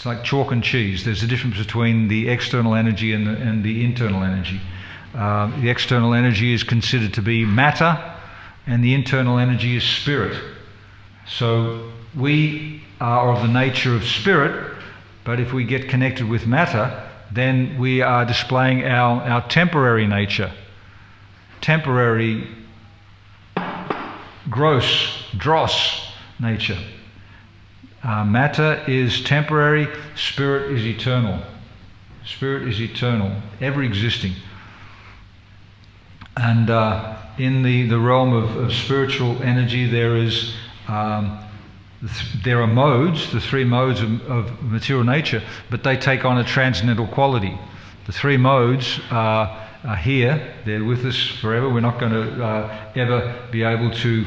It's like chalk and cheese. There's a difference between the external energy and the internal energy. The external energy is considered to be matter, and the internal energy is spirit. So we are of the nature of spirit, but if we get connected with matter, then we are displaying our temporary nature, temporary, gross, dross nature. Matter is temporary, spirit is eternal. Spirit is eternal, ever existing. And in the realm of spiritual energy, there are modes, the three modes of material nature, but they take on a transcendental quality. The three modes are here, they're with us forever. We're not going to ever be able to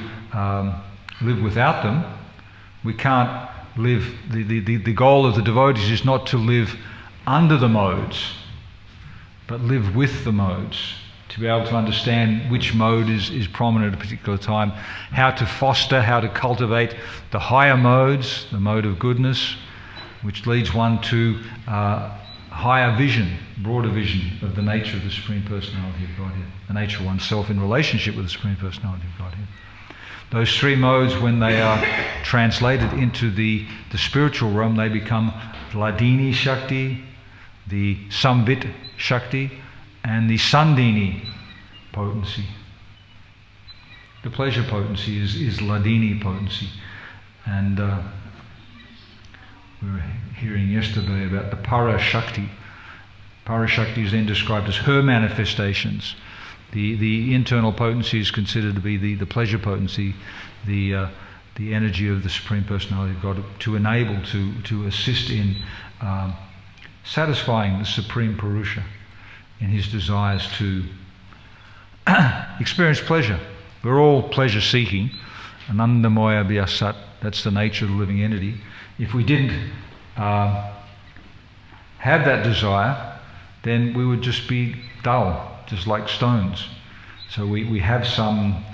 live without them. We can't live, the goal of the devotees is not to live under the modes, but live with the modes, to be able to understand which mode is prominent at a particular time, how to foster, how to cultivate the higher modes, the mode of goodness, which leads one to higher vision, broader vision of the nature of the Supreme Personality of Godhead, the nature of oneself in relationship with the Supreme Personality of Godhead. Those three modes, when they are translated into the spiritual realm, they become Hladini Shakti, the Samvit Shakti, and the Sandini potency. The pleasure potency is Hladini potency. And we were hearing yesterday about the Parashakti. Parashakti is then described as her manifestations. The internal potency is considered to be the pleasure potency, the energy of the Supreme Personality of God, to enable, to assist in satisfying the Supreme Purusha in his desires to experience pleasure. We're all pleasure seeking. Anandamoya Vyasat, that's the nature of the living entity. If we didn't have that desire, then we would just be dull, just like stones. So we have some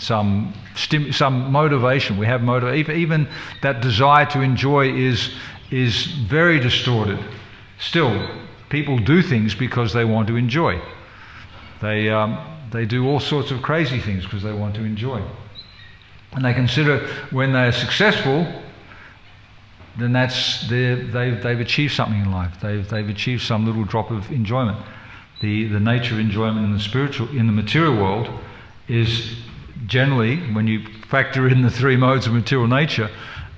motivation. We have even that desire to enjoy is very distorted. Still, people do things because they want to enjoy. They do all sorts of crazy things because they want to enjoy. And they consider when they are successful, then they've achieved something in life. They've achieved some little drop of enjoyment. The nature of enjoyment in the material world is generally, when you factor in the three modes of material nature,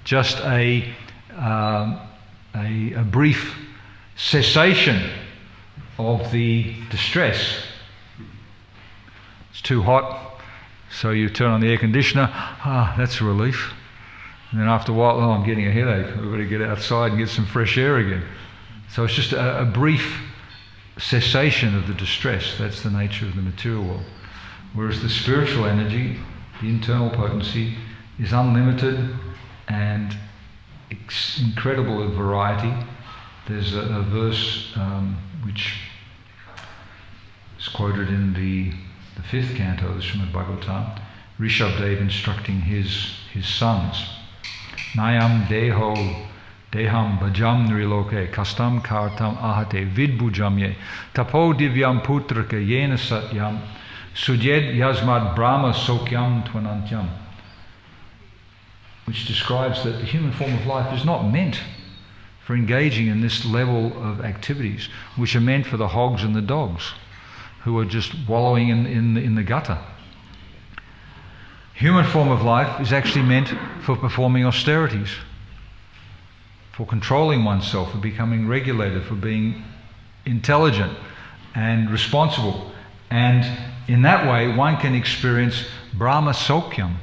just a brief cessation of the distress. It's too hot, so you turn on the air conditioner. That's a relief. And then after a while, I'm getting a headache. We've got to get outside and get some fresh air again. So it's just a brief cessation of the distress. That's the nature of the material world. Whereas the spiritual energy, the internal potency, is unlimited and incredible in variety. There's a verse which is quoted in the fifth canto of the Srimad Bhagavatam, Rishabdev instructing his sons. Nayam deho deham bhajam nriloke kastam kartam ahate vidbhujamye tapo divyam putrake yena satyam sujed yasmad brahma sokyam tvanantyam, which describes that the human form of life is not meant for engaging in this level of activities, which are meant for the hogs and the dogs who are just wallowing in the gutter. Human form of life is actually meant for performing austerities, for controlling oneself, for becoming regulated, for being intelligent and responsible. And in that way, one can experience Brahma Sokyam,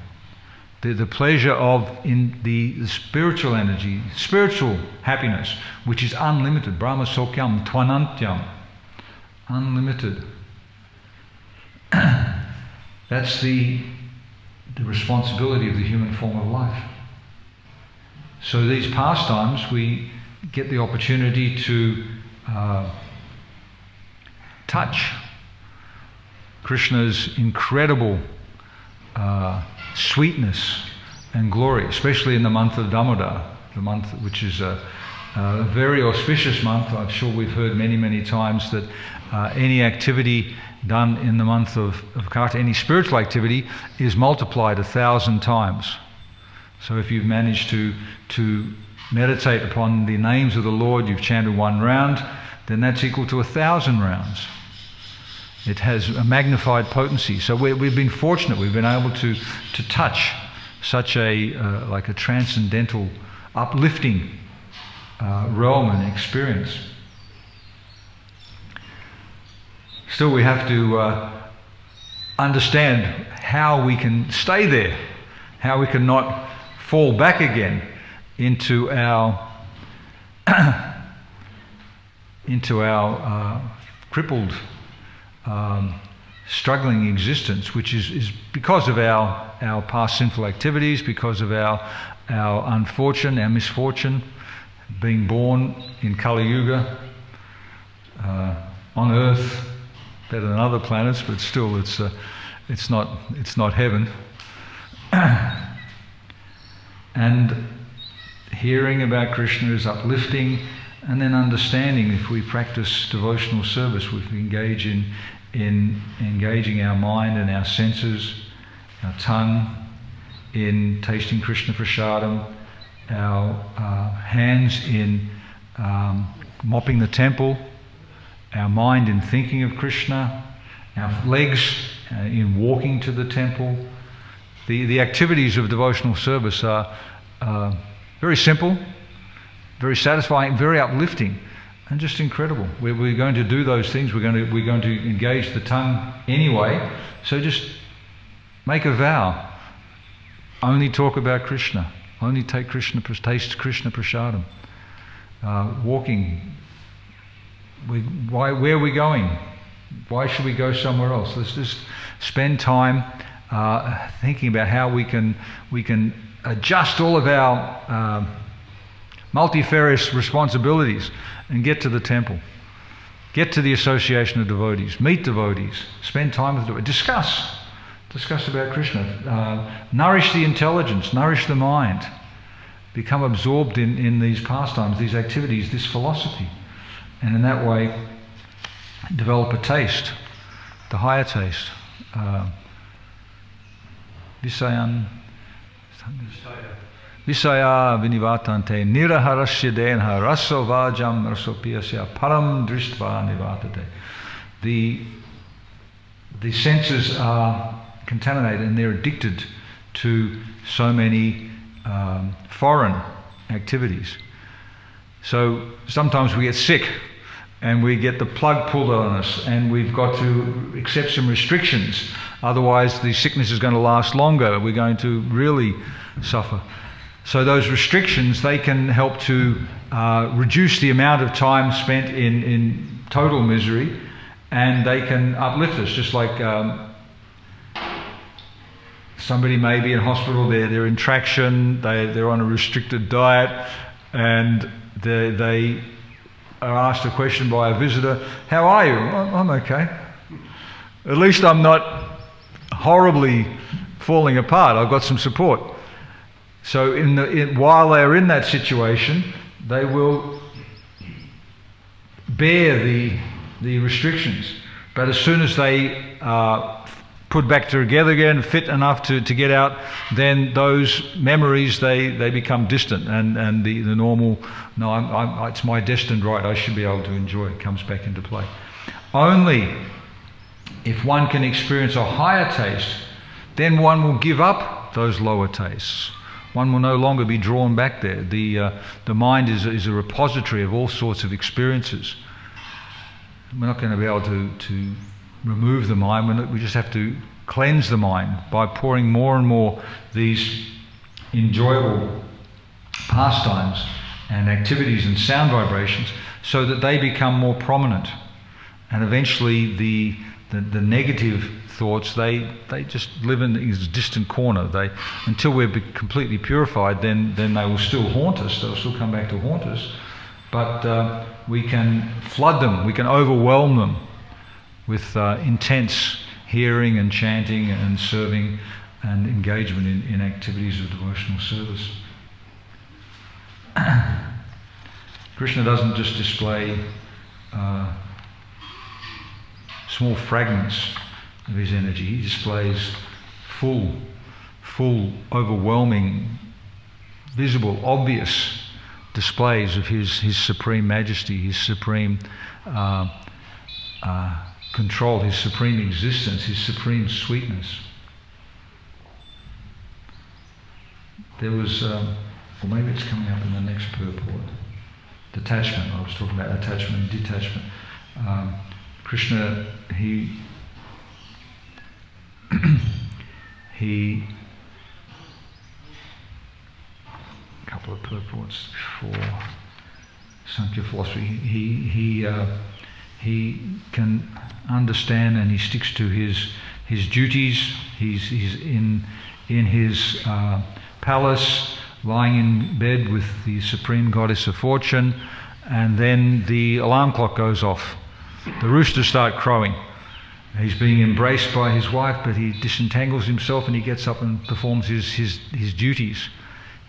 the pleasure of in the spiritual energy, spiritual happiness, which is unlimited. Brahma Sokyam Tvanantyam, unlimited. That's the responsibility of the human form of life. So these pastimes, we get the opportunity to touch Krishna's incredible sweetness and glory, especially in the month of Damodar, the month which is a very auspicious month. I'm sure we've heard many times that any activity done in the month of Kartika, any spiritual activity, is multiplied 1,000 times. So if you've managed to meditate upon the names of the Lord, you've chanted 1 round, then that's equal to 1,000 rounds. It has a magnified potency. So we've been fortunate. We've been able to touch such a like a transcendental, uplifting realm and experience. Still, we have to understand how we can stay there, how we can not fall back again into our crippled, struggling existence, which is because of our past sinful activities, because of our unfortune, our misfortune, being born in Kali Yuga, on Earth, better than other planets, but still it's not heaven. And hearing about Krishna is uplifting, and then understanding, if we practice devotional service, we can engage in engaging our mind and our senses, our tongue, in tasting Krishna prasadam, our hands in mopping the temple, our mind in thinking of Krishna, our legs in walking to the temple. The activities of devotional service are very simple, very satisfying, very uplifting, and just incredible. We're going to do those things. We're going to engage the tongue anyway. So just make a vow. Only talk about Krishna. Only taste Krishna prasadam. Walking. Where are we going? Why should we go somewhere else? Let's just spend time thinking about how we can adjust all of our multifarious responsibilities and get to the temple, get to the association of devotees, meet devotees, spend time with devotees, discuss about Krishna, nourish the intelligence, nourish the mind, become absorbed in these pastimes, these activities, this philosophy, and in that way develop a taste, the higher taste. Visaya vinivatante niraharasya denha raso vajam rasopiyasya param drishtva nivatate. The senses are contaminated and they're addicted to so many foreign activities. So sometimes we get sick and we get the plug pulled on us, and we've got to accept some restrictions. Otherwise the sickness is going to last longer. We're going to really suffer. So those restrictions, they can help to reduce the amount of time spent in total misery, and they can uplift us. Just like somebody may be in hospital, they're in traction, they're on a restricted diet, and they are asked a question by a visitor, "How are you?" "I'm okay. At least I'm not horribly falling apart. I've got some support." So while they're in that situation, they will bear the restrictions. But as soon as they are put back together again, fit enough to get out, then those memories, they become distant, and the normal, "No, it's my destined right, I should be able to enjoy it," comes back into play. Only if one can experience a higher taste, then one will give up those lower tastes. One will no longer be drawn back there. The mind is a repository of all sorts of experiences. We're not going to be able to remove the mind. We just have to cleanse the mind by pouring more and more these enjoyable pastimes and activities and sound vibrations, so that they become more prominent, and eventually the negative thoughts, they just live in this distant corner. Until we're completely purified, then they will still haunt us. They'll still come back to haunt us, but we can flood them, we can overwhelm them with intense hearing and chanting and serving and engagement in activities of devotional service. Krishna doesn't just display small fragments of his energy. He displays full, overwhelming, visible, obvious displays of his supreme majesty, his supreme control, his supreme existence, his supreme sweetness. There was, or maybe it's coming up in the next purport, detachment. I was talking about attachment and detachment. Krishna, he a couple of purports before Sankhya philosophy, he can understand and he sticks to his duties. He's in his palace, lying in bed with the supreme goddess of fortune, and then the alarm clock goes off. The roosters start crowing. He's being embraced by his wife, but he disentangles himself and he gets up and performs his duties.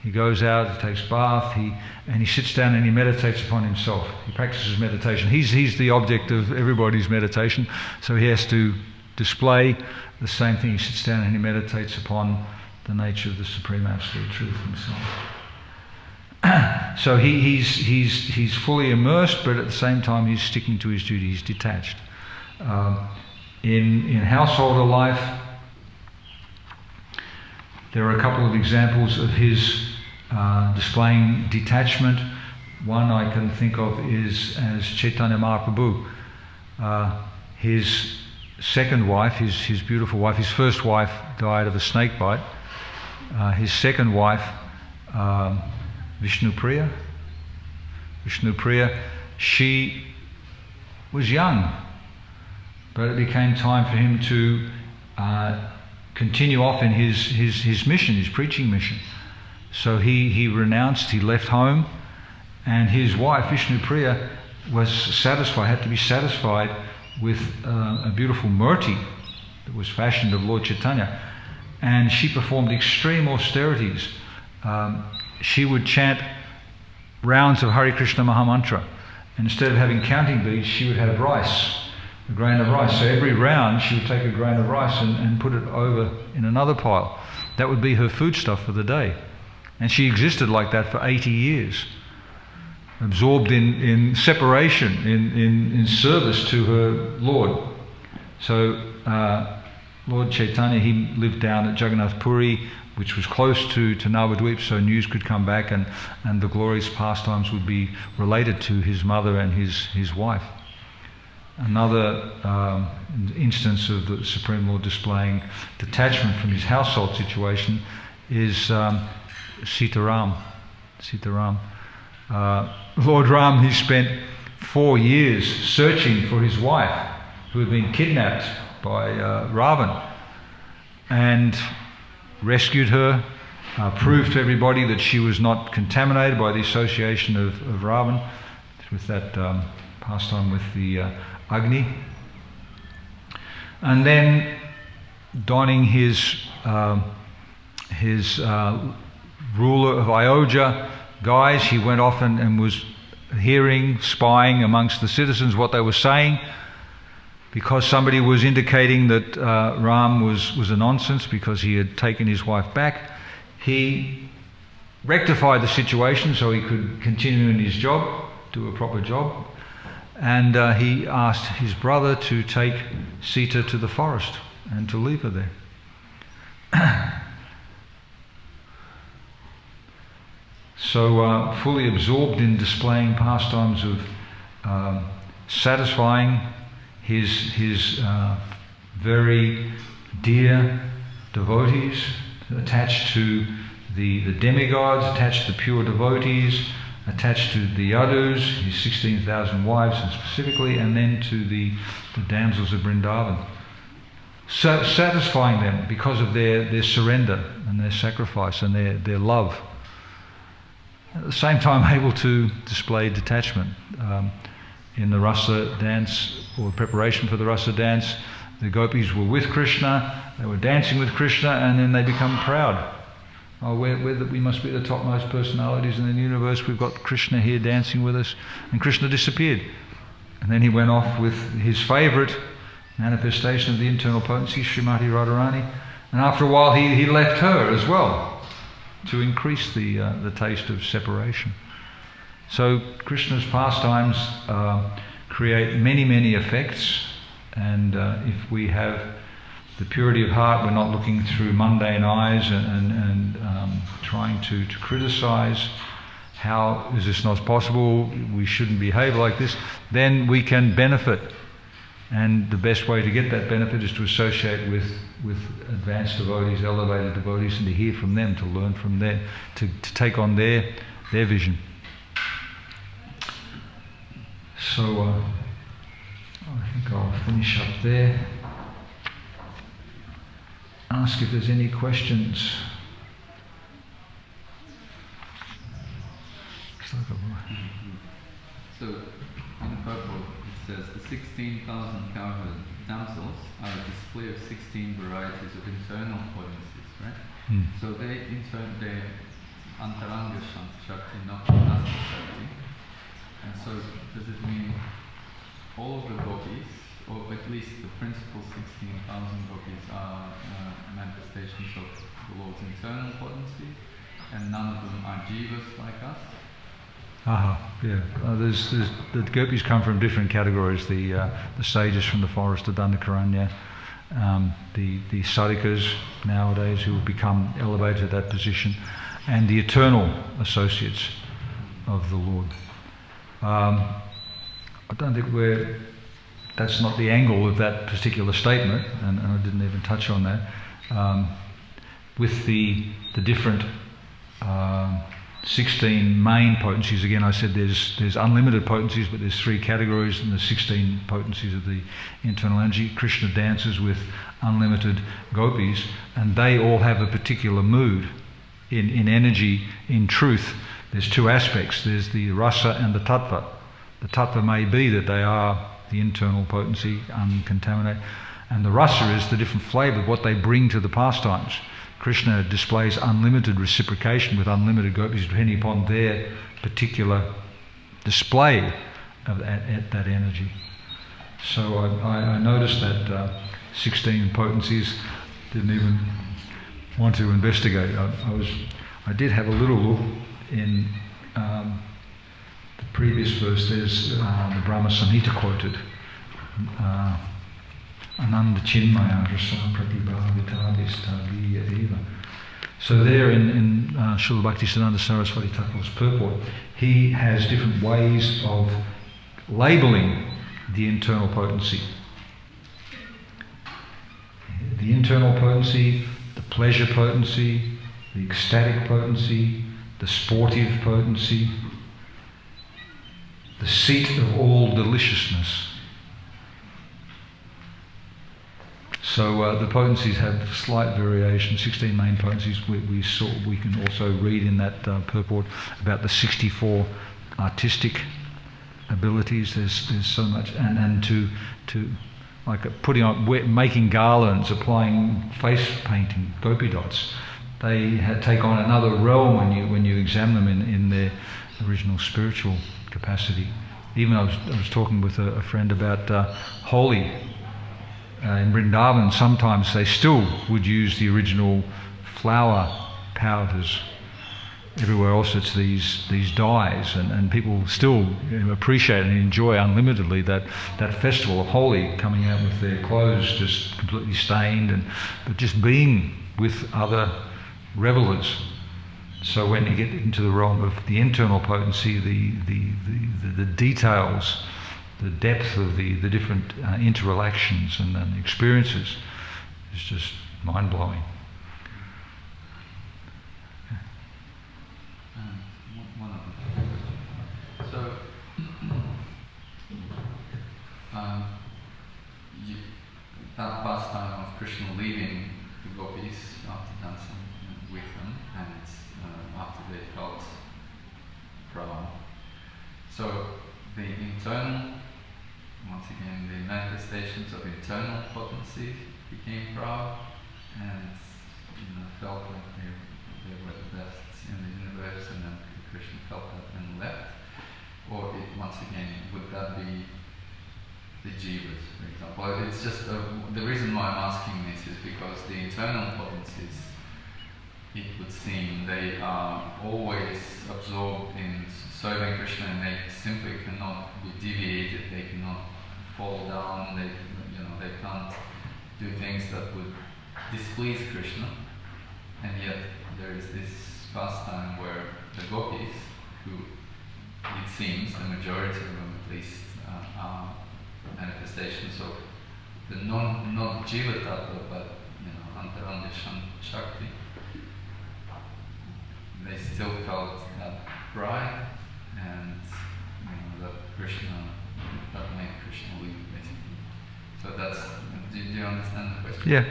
He goes out, he takes bath, and he sits down and he meditates upon himself. He practices meditation. He's the object of everybody's meditation, so he has to display the same thing. He sits down and he meditates upon the nature of the Supreme Absolute Truth himself. So he's fully immersed, but at the same time he's sticking to his duty. He's detached. In householder life, there are a couple of examples of his displaying detachment. One I can think of is as Chaitanya Mahaprabhu. His second wife, his beautiful wife, his first wife died of a snake bite. His second wife, Vishnu Priya, she was young, but it became time for him to continue off in his mission, his preaching mission. So he renounced, he left home, and his wife, Vishnu Priya, had to be satisfied with a beautiful murti that was fashioned of Lord Chaitanya. And she performed extreme austerities. She would chant rounds of Hare Krishna Mahamantra. And instead of having counting beads, she would have rice, a grain of rice. So every round she would take a grain of rice and put it over in another pile. That would be her foodstuff for the day. And she existed like that for 80 years, absorbed in separation, in service to her Lord. So Lord Chaitanya, he lived down at Jagannath Puri, which was close to Navadvip, so news could come back and the glorious pastimes would be related to his mother and his wife. Another instance of the Supreme Lord displaying detachment from his household situation is Sitaram. Lord Ram, he spent 4 years searching for his wife who had been kidnapped by Ravan, and rescued her, proved to everybody that she was not contaminated by the association of Ravan with that pastime with the Agni. And then, donning his ruler of Ayodhya guise, he went off and was spying amongst the citizens what they were saying. Because somebody was indicating that Ram was a nonsense because he had taken his wife back, he rectified the situation so he could continue in his job, do a proper job, and he asked his brother to take Sita to the forest and to leave her there. So fully absorbed in displaying pastimes of satisfying his very dear devotees, attached to the demigods, attached to the pure devotees, attached to the Yadus, his 16,000 wives specifically, and then to the damsels of Vrindavan. So satisfying them because of their surrender and their sacrifice and their love. At the same time able to display detachment. In the rasa dance, or preparation for the rasa dance, the gopis were with Krishna, they were dancing with Krishna, and then they become proud. Oh, we must be the topmost personalities in the universe. We've got Krishna here dancing with us. And Krishna disappeared. And then he went off with his favourite manifestation of the internal potency, Srimati Radharani. And after a while he left her as well to increase the taste of separation. So Krishna's pastimes create many, many effects. And if we have the purity of heart, we're not looking through mundane eyes and trying to criticize. How is this not possible? We shouldn't behave like this. Then we can benefit. And the best way to get that benefit is to associate with advanced devotees, elevated devotees, and to hear from them, to learn from them, to take on their vision. So I think I'll finish up there. Ask if there's any questions. So, in the purple, it says the 16,000 cowherd damsels are a display of 16 varieties of internal potencies, right? So they Antaranga Shakti, not Rasa Shakti. And so, does it mean all of the gopis, or at least the principal 16,000 gopis, are manifestations of the Lord's internal potency, and none of them are jivas like us? Yeah. The gopis come from different categories. The sages from the forest of Dandakaranya, the sadhakas nowadays who have become elevated to that position, and the eternal associates of the Lord. I don't think that's not the angle of that particular statement, and I didn't even touch on that. With the different 16 main potencies, again I said there's unlimited potencies, but there's 3 categories, and the 16 potencies of the internal energy. Krishna dances with unlimited gopis, and they all have a particular mood. In energy, in truth, there's 2 aspects. There's the rasa and the tattva. The tattva may be that they are the internal potency, uncontaminated, and the rasa is the different flavour, what they bring to the pastimes. Krishna displays unlimited reciprocation with unlimited gopis depending upon their particular display of that energy. So I noticed that 16 potencies, didn't even want to investigate. I did have a little look in the previous verse. There's the Brahma Samhita quoted. Ananda Chinmaya Rasa Pratibhavitadis Tabiya Eva. So there in Srila Bhaktisiddhanta Saraswati Thakur's purport, he has different ways of labelling the internal potency. The internal potency, the pleasure potency, the ecstatic potency, the sportive potency, the seat of all deliciousness. So the potencies have slight variation. 16 main potencies. We can also read in that purport about the 64 artistic abilities. There's so much, and to like putting on, making garlands, applying face painting, gopi dots. They take on another realm when you examine them in their original spiritual capacity. Even I was talking with a friend about Holi. In Vrindavan, sometimes they still would use the original flower powders. Everywhere else it's these dyes, and people still appreciate and enjoy unlimitedly that festival of Holi, coming out with their clothes just completely stained, but just being with other revelers. So when you get into the realm of the internal potency, the details, the depth of the different interrelations and experiences is just mind-blowing. One other question. So, that pastime of Krishna leaving the gopis after dancing with them, and after they felt prabhu. So the internal, once again, the manifestations of internal potency became proud, and felt like they were the best in the universe, and then Krishna felt that and left? Or once again, would that be the jivas, for example? It's just the reason why I'm asking this is because the internal potencies, it would seem, they are always absorbed in serving Krishna, and they simply cannot be deviated. They cannot fall down. They can't do things that would displease Krishna. And yet there is this pastime where the gopis, who it seems the majority of them at least are manifestations of the not jiva tattva, but antaranga shakti, they still felt that pride and that Krishna, that made Krishna weak, basically. So that's, do you understand the question? Yeah.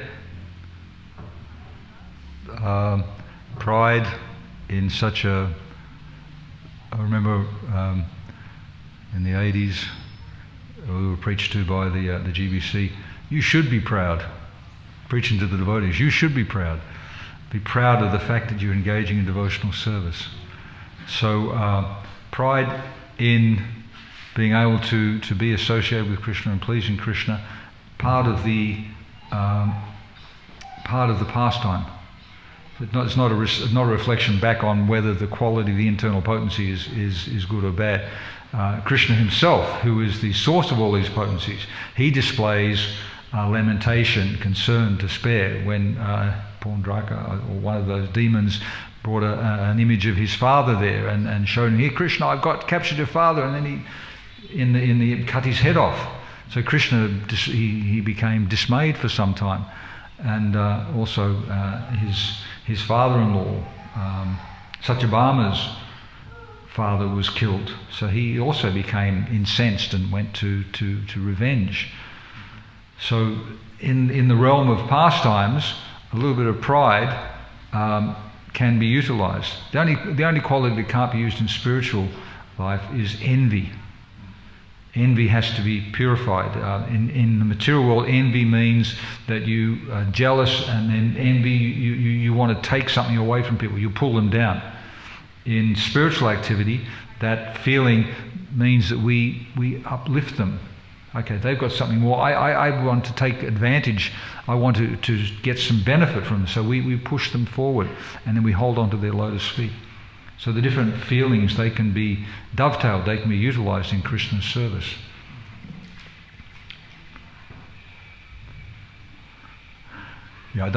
Pride in such a, I remember in the 80s, we were preached to by the GBC, you should be proud. Preaching to the devotees, you should be proud. Be proud of the fact that you're engaging in devotional service. So pride in being able to be associated with Krishna and pleasing Krishna, part of the pastime. It's not a reflection back on whether the quality, the internal potency is good or bad. Krishna himself, who is the source of all these potencies, he displays lamentation, concern, despair when Paundraka, or one of those demons, brought an image of his father there and showed him, here Krishna, I've captured your father, and then he cut his head off. So Krishna, he became dismayed for some time, and also his father-in-law, Satyabhama's father, was killed. So he also became incensed and went to revenge. So in the realm of pastimes, a little bit of pride can be utilised. The only quality that can't be used in spiritual life is envy. Envy has to be purified. In the material world, envy means that you are jealous, and then envy, you want to take something away from people, you pull them down. In spiritual activity, that feeling means that we uplift them. Okay, they've got something more. I want to take advantage. I want to get some benefit from them. So we push them forward, and then we hold on to their lotus feet. So the different feelings, they can be dovetailed, they can be utilised in Krishna's service. Yeah,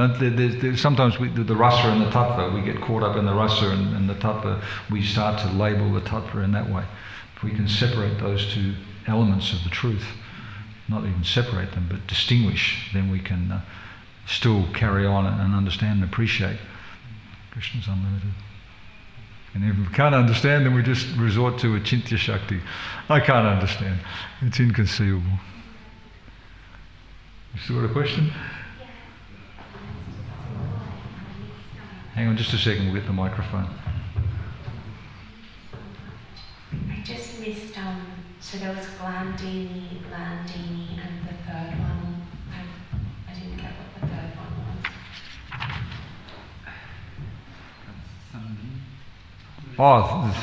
sometimes the rasa and the tattva, we get caught up in the rasa and the tattva, we start to label the tattva in that way. If we can separate those two elements of the truth, not even separate them, but distinguish, then we can still carry on and understand and appreciate. Krishna's unlimited. And if we can't understand, then we just resort to achintya shakti. I can't understand. It's inconceivable. You still got a question? Hang on just a second, we'll get the microphone. I just missed, so there was Glandini, Landini, and the third one. I didn't get what the third one was.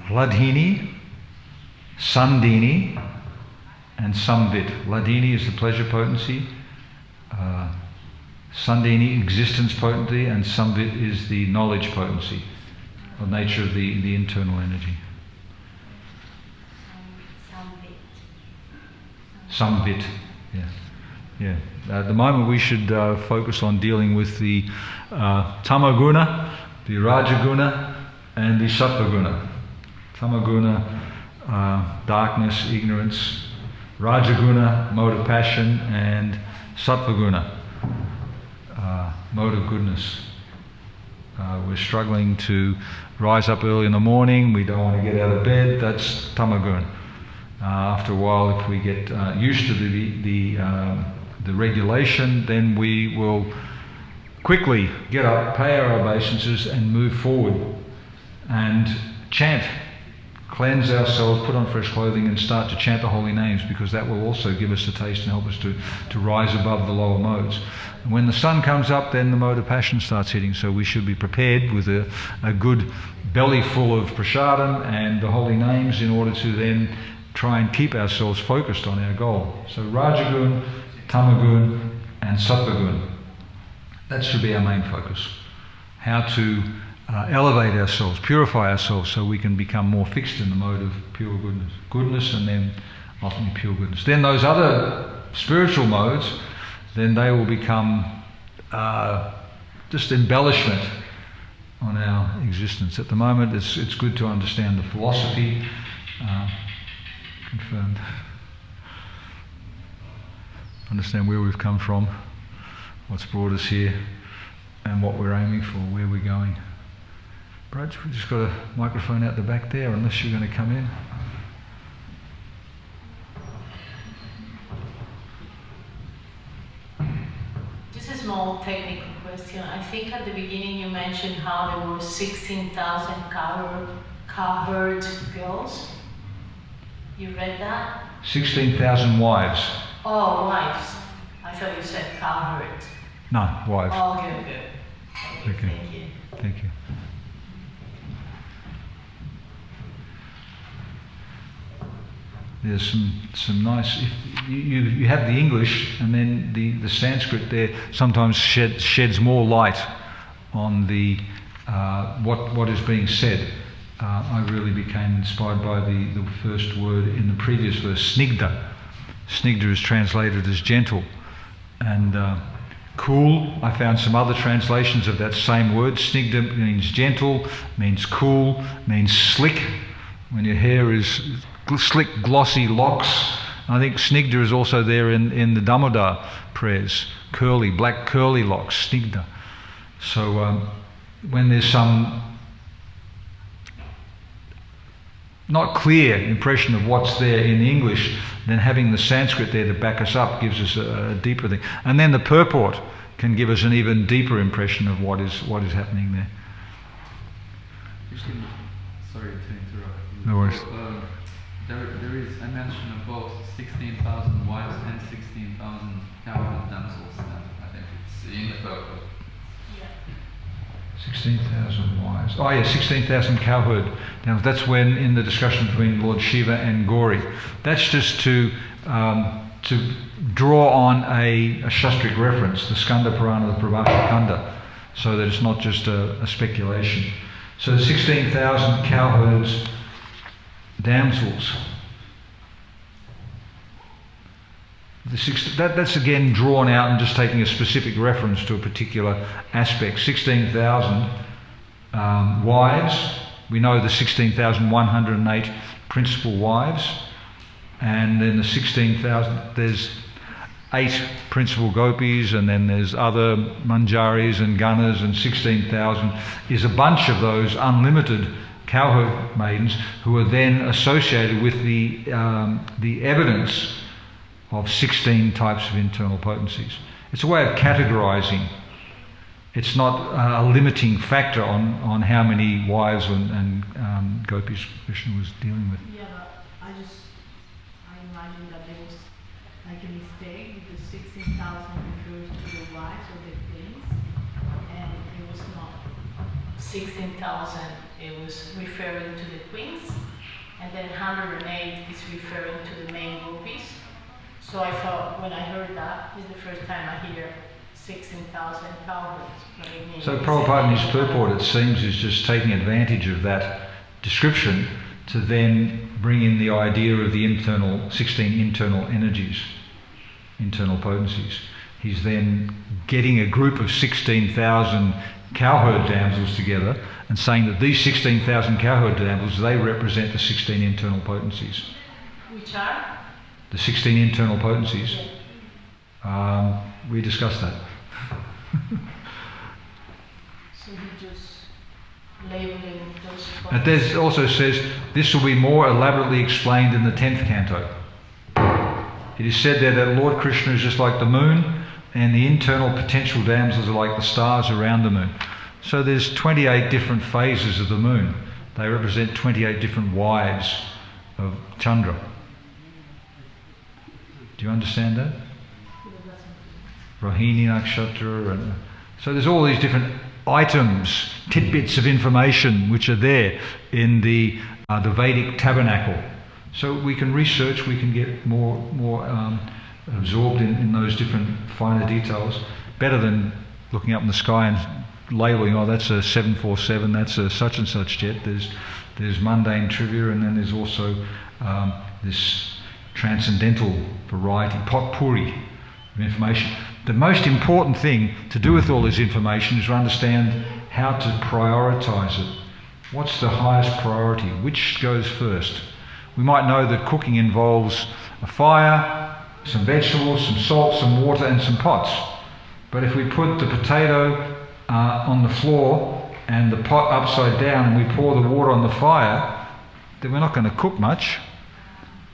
Ladhini, Sandini, and Samvit. Ladhini is the pleasure potency, Sandini, existence potency, and Samvit is the knowledge potency, the nature of the internal energy. Samvit, yeah. At the moment we should focus on dealing with the tamaguna, the rajaguna, and the sattvaguna. Tamaguna, darkness, ignorance; rajaguna, mode of passion; and sattvaguna, mode of goodness. We're struggling to rise up early in the morning, we don't want to get out of bed, that's tamaguna. After a while, if we get used to the regulation, then we will quickly get up, pay our obeisances, and move forward and chant cleanse ourselves, put on fresh clothing and start to chant the holy names, because that will also give us a taste and help us to rise above the lower modes. And when the sun comes up, then the mode of passion starts hitting, so we should be prepared with a good belly full of prasadam and the holy names in order to then try and keep ourselves focused on our goal. So Rajagun, Tamagun and Sattvagun. That should be our main focus. How to elevate ourselves, purify ourselves so we can become more fixed in the mode of pure goodness. Goodness and then ultimately pure goodness. Then those other spiritual modes, then they will become just embellishment on our existence. At the moment it's good to understand the philosophy, confirmed. Understand where we've come from, what's brought us here, and what we're aiming for, where we're going. Braj, we've just got a microphone out the back there, unless you're going to come in. Just a small technical question. I think at the beginning you mentioned how there were 16,000 cowherd girls. You read that? 16,000 wives. Oh, wives. I thought you said cowherd. No, wives. Oh, good. Okay. Thank you. Thank you. There's some nice. If you have the English, and then the Sanskrit there sometimes sheds more light on the what is being said. I really became inspired by the first word in the previous verse, snigdha. Snigdha is translated as gentle, and cool. I found some other translations of that same word. Snigdha means gentle, means cool, means slick. When your hair is slick, glossy locks. I think snigdha is also there in the Damodar prayers. Curly, black curly locks, snigdha. So when there's some not clear impression of what's there in the English, then having the Sanskrit there to back us up gives us a deeper thing. And then the purport can give us an even deeper impression of what is happening there. Sorry to interrupt you. No worries. There is a mention of both 16,000 wives and 16,000 cowherd damsels. I think it's in the purport. 16,000 wives. Oh yeah, 16,000 cowherd. Now that's when in the discussion between Lord Shiva and Gauri. That's just to draw on a shastric reference, the Skanda Purana, the Prabhasha Kanda, so that it's not just a speculation. So 16,000 cowherds, damsels. That's again drawn out and just taking a specific reference to a particular aspect. 16,000 wives. We know the 16,108 principal wives, and then the 16,000. There's 8 principal gopis, and then there's other manjaris and gunas, and 16,000 is a bunch of those unlimited cowherd maidens who are then associated with the evidence of 16 types of internal potencies. It's a way of categorizing. It's not a limiting factor on how many wives and gopis Krishna was dealing with. Yeah, but I imagine that there was like a mistake because 16,000 refers to the wives or the queens, and it was not 16,000. It was referring to the queens, and then 108 is referring to the main gopis. So I thought, when I heard that, it's the first time I hear 16,000 cowherds. So Prabhupada in his purport, it seems, is just taking advantage of that description to then bring in the idea of the 16 internal energies, internal potencies. He's then getting a group of 16,000 cowherd damsels together and saying that these 16,000 cowherd damsels, they represent the 16 internal potencies. Which are? The 16 internal potencies. We discussed that. So he just labeling those potencies. And there also says this will be more elaborately explained in the 10th canto. It is said there that Lord Krishna is just like the moon, and the internal potential damsels are like the stars around the moon. So there's 28 different phases of the moon. They represent 28 different wives of Chandra. Do you understand that? Rohini Nakshatra, and so there's all these different items, tidbits of information which are there in the Vedic tabernacle. So we can research, we can get more absorbed in those different finer details, better than looking up in the sky and labelling, oh, that's a 747, that's a such and such jet. There's mundane trivia, and then there's also this transcendental variety, potpourri of information. The most important thing to do with all this information is to understand how to prioritise it. What's the highest priority? Which goes first? We might know that cooking involves a fire, some vegetables, some salt, some water and some pots. But if we put the potato on the floor and the pot upside down and we pour the water on the fire, then we're not going to cook much.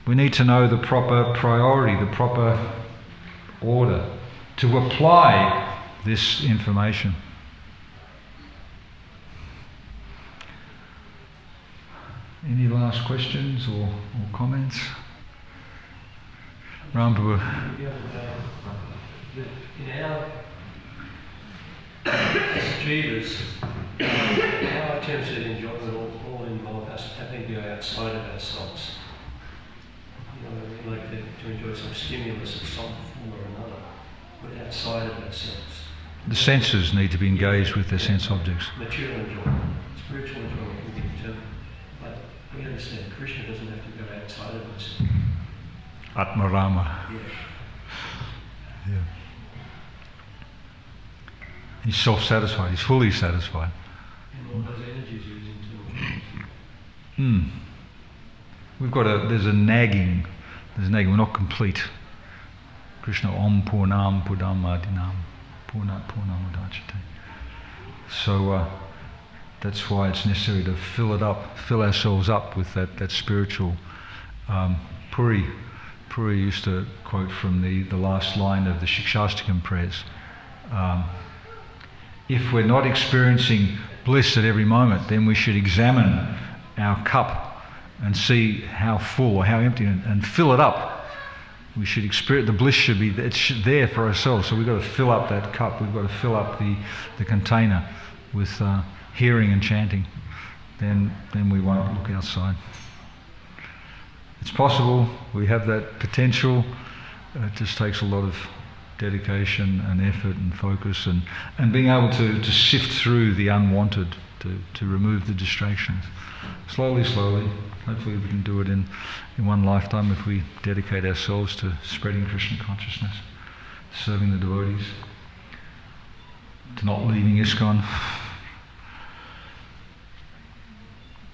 We need to know the proper priority, the proper order to apply this information. Any last questions or comments? Ram Prabhu. In our as jivas, our attempts at enjoyment all involve us having to go outside of ourselves. You know, we like to enjoy some stimulus of some form or another, but outside of ourselves. The senses need to be engaged with their sense objects. Material enjoyment, spiritual enjoyment can be determined, but we understand Krishna doesn't have to go outside of us. Atmarama. Yeah. Yeah. He's self-satisfied, he's fully satisfied. And all those energies are into There's a nagging, we're not complete. Krishna Om Purnam Pudam Adinam Purnat Purnam Udachate. So that's why it's necessary to fill ourselves up with that spiritual. Puri used to quote from the last line of the Shikshastakam prayers. If we're not experiencing bliss at every moment, then we should examine our cup and see how full or how empty and fill it up. We should experience, the bliss should be there for ourselves, so we've got to fill up that cup, we've got to fill up the container with hearing and chanting. Then we won't look outside. It's possible, we have that potential, it just takes a lot of dedication and effort and focus and being able to sift through the unwanted, to remove the distractions. Slowly, hopefully we can do it in one lifetime if we dedicate ourselves to spreading Krishna consciousness, serving the devotees, to not leaving ISKCON.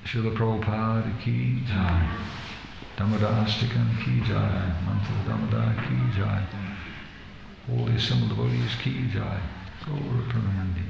Srila Prabhupada ki jai, Damodar Astikam ki jai, Mantra Damodar ki jai. All the assembled devotees ki jai. Gaura Pramanandi.